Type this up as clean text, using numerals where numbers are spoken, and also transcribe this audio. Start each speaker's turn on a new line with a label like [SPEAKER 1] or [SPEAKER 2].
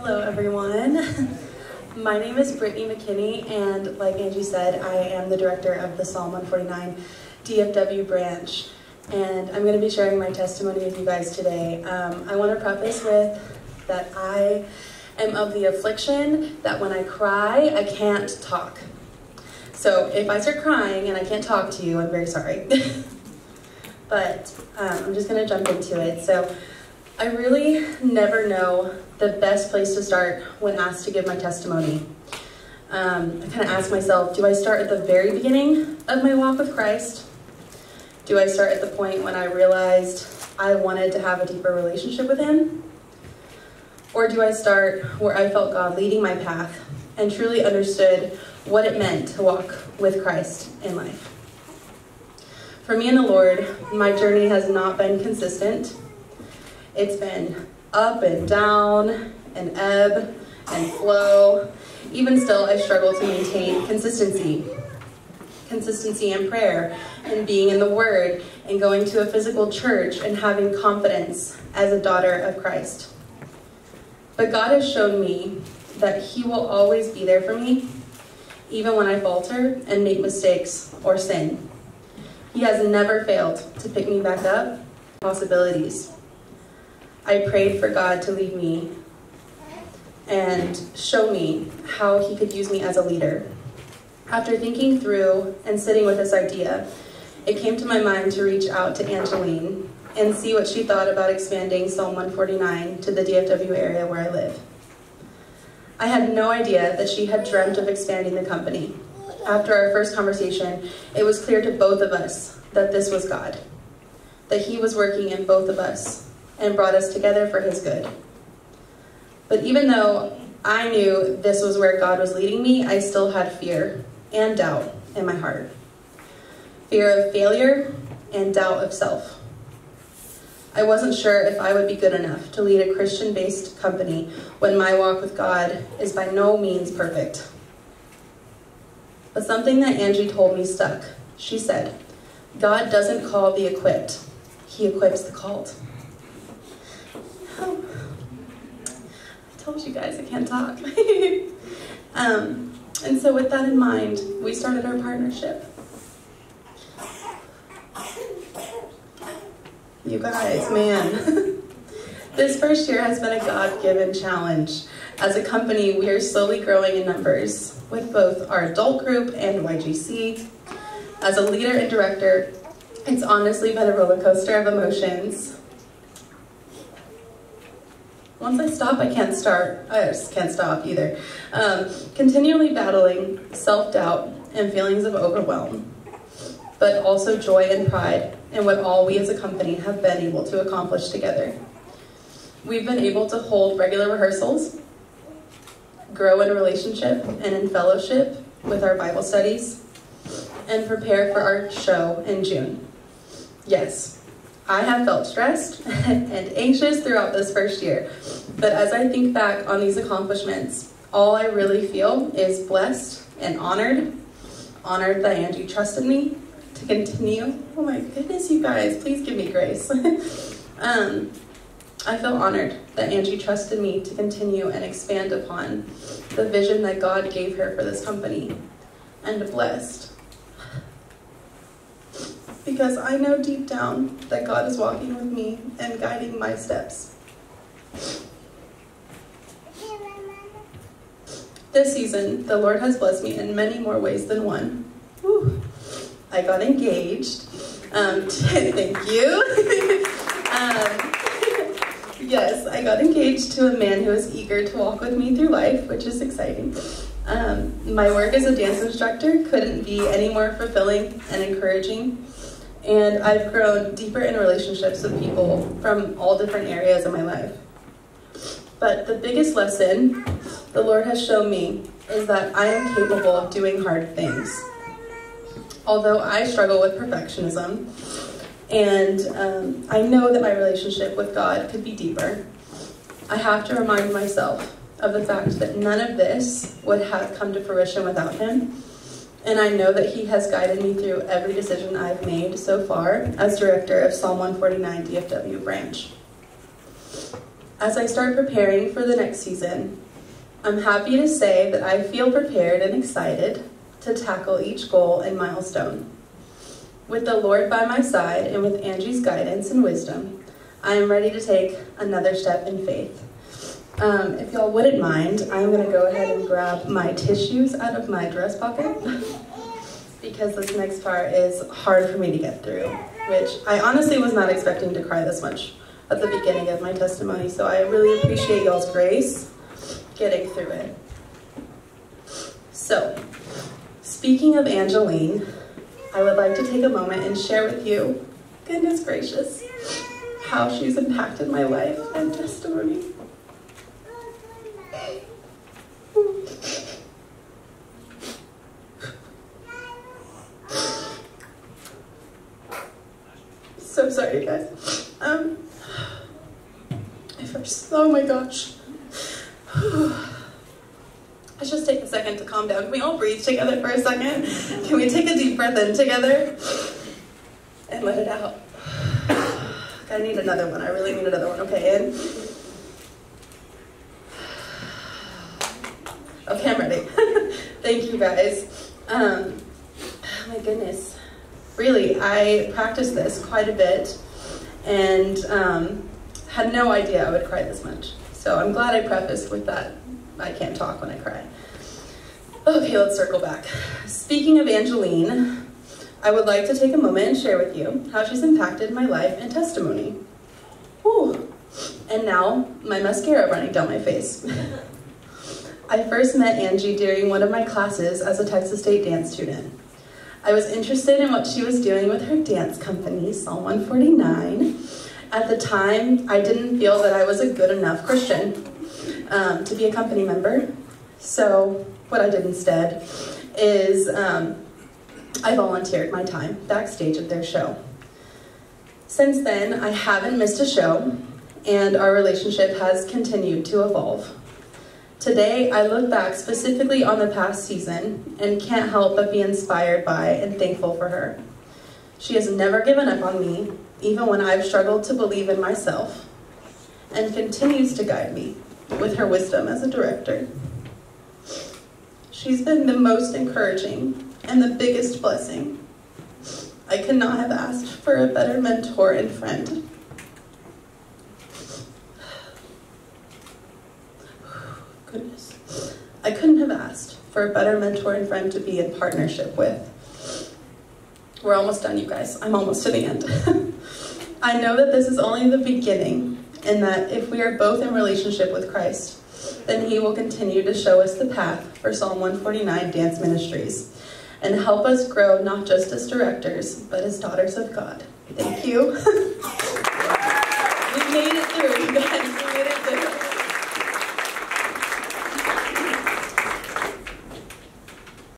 [SPEAKER 1] Hello everyone. My name is Brittny McKinney, and like Angie said, I am the director of the Psalm 149 DFW branch, and I'm going to be sharing my testimony with you guys today. I want to preface with that I am of the affliction that when I cry, I can't talk. So if I start crying and I can't talk to you, I'm very sorry. But I'm just going to jump into it. So I really never know the best place to start when asked to give my testimony. I kind of ask myself, do I start at the very beginning of my walk with Christ? Do I start at the point when I realized I wanted to have a deeper relationship with Him? Or do I start where I felt God leading my path and truly understood what it meant to walk with Christ in life? For me and the Lord, my journey has not been consistent. It's been up and down, and ebb and flow. Even still, I struggle to maintain consistency. Consistency in prayer, and being in the Word, and going to a physical church, and having confidence as a daughter of Christ. But God has shown me that He will always be there for me, even when I falter and make mistakes or sin. He has never failed to pick me back up. Possibilities. I prayed for God to lead me and show me how He could use me as a leader. After thinking through and sitting with this idea, it came to my mind to reach out to Angeline and see what she thought about expanding Psalm 149 to the DFW area where I live. I had no idea that she had dreamt of expanding the company. After our first conversation, it was clear to both of us that this was God, that He was working in both of us and brought us together for His good. But even though I knew this was where God was leading me, I still had fear and doubt in my heart. Fear of failure and doubt of self. I wasn't sure if I would be good enough to lead a Christian-based company when my walk with God is by no means perfect. But something that Angie told me stuck. She said, God doesn't call the equipped, He equips the called. Oh, I told you guys I can't talk. And so with that in mind, we started our partnership. You guys, man. This first year has been a God-given challenge. As a company, we are slowly growing in numbers with both our adult group and YGC. As a leader and director, it's honestly been a roller coaster of emotions. Once I stop, I can't start. I just can't stop either. Continually battling self-doubt and feelings of overwhelm, but also joy and pride in what all we as a company have been able to accomplish together. We've been able to hold regular rehearsals, grow in relationship and in fellowship with our Bible studies, and prepare for our show in June. Yes, I have felt stressed and anxious throughout this first year, but as I think back on these accomplishments, all I really feel is blessed and honored that Angie trusted me to continue. Oh my goodness, you guys, please give me grace. I feel honored that Angie trusted me to continue and expand upon the vision that God gave her for this company, and blessed because I know deep down that God is walking with me and guiding my steps. This season, the Lord has blessed me in many more ways than one. Whew. I got engaged. Thank you. Yes, I got engaged to a man who is eager to walk with me through life, which is exciting. My work as a dance instructor couldn't be any more fulfilling and encouraging. And I've grown deeper in relationships with people from all different areas of my life. But the biggest lesson the Lord has shown me is that I am capable of doing hard things. Although I struggle with perfectionism, and I know that my relationship with God could be deeper, I have to remind myself of the fact that none of this would have come to fruition without Him. And I know that He has guided me through every decision I've made so far as director of Psalm 149 DFW branch. As I start preparing for the next season, I'm happy to say that I feel prepared and excited to tackle each goal and milestone. With the Lord by my side and with Angie's guidance and wisdom, I am ready to take another step in faith. If y'all wouldn't mind, I'm going to go ahead and grab my tissues out of my dress pocket because this next part is hard for me to get through, which I honestly was not expecting to cry this much at the beginning of my testimony, so I really appreciate y'all's grace getting through it. So, speaking of Angeline, I would like to take a moment and share with you, goodness gracious, how she's impacted my life and testimony. So sorry, guys. Oh my gosh. Let's just take a second to calm down. Can we all breathe together for a second? Can we take a deep breath in together? And let it out. I need another one. I really need another one. Okay, in. Okay, I'm ready. Thank you, guys. Oh my goodness. Really, I practiced this quite a bit and had no idea I would cry this much. So I'm glad I prefaced with that. I can't talk when I cry. Okay, let's circle back. Speaking of Angeline, I would like to take a moment and share with you how she's impacted my life and testimony. Whew. And now, my mascara running down my face. I first met Angie during one of my classes as a Texas State dance student. I was interested in what she was doing with her dance company, Psalm 149. At the time, I didn't feel that I was a good enough Christian to be a company member. So what I did instead is I volunteered my time backstage at their show. Since then, I haven't missed a show, and our relationship has continued to evolve. Today, I look back specifically on the past season and can't help but be inspired by and thankful for her. She has never given up on me, even when I've struggled to believe in myself, and continues to guide me with her wisdom as a director. She's been the most encouraging and the biggest blessing. I could not have asked for a better mentor and friend. Goodness. I couldn't have asked for a better mentor and friend to be in partnership with. We're almost done, you guys. I'm almost to the end. I know that this is only the beginning, and that if we are both in relationship with Christ, then He will continue to show us the path for Psalm 149 Dance Ministries, and help us grow not just as directors, but as daughters of God. Thank you. We made it through, you guys. We made it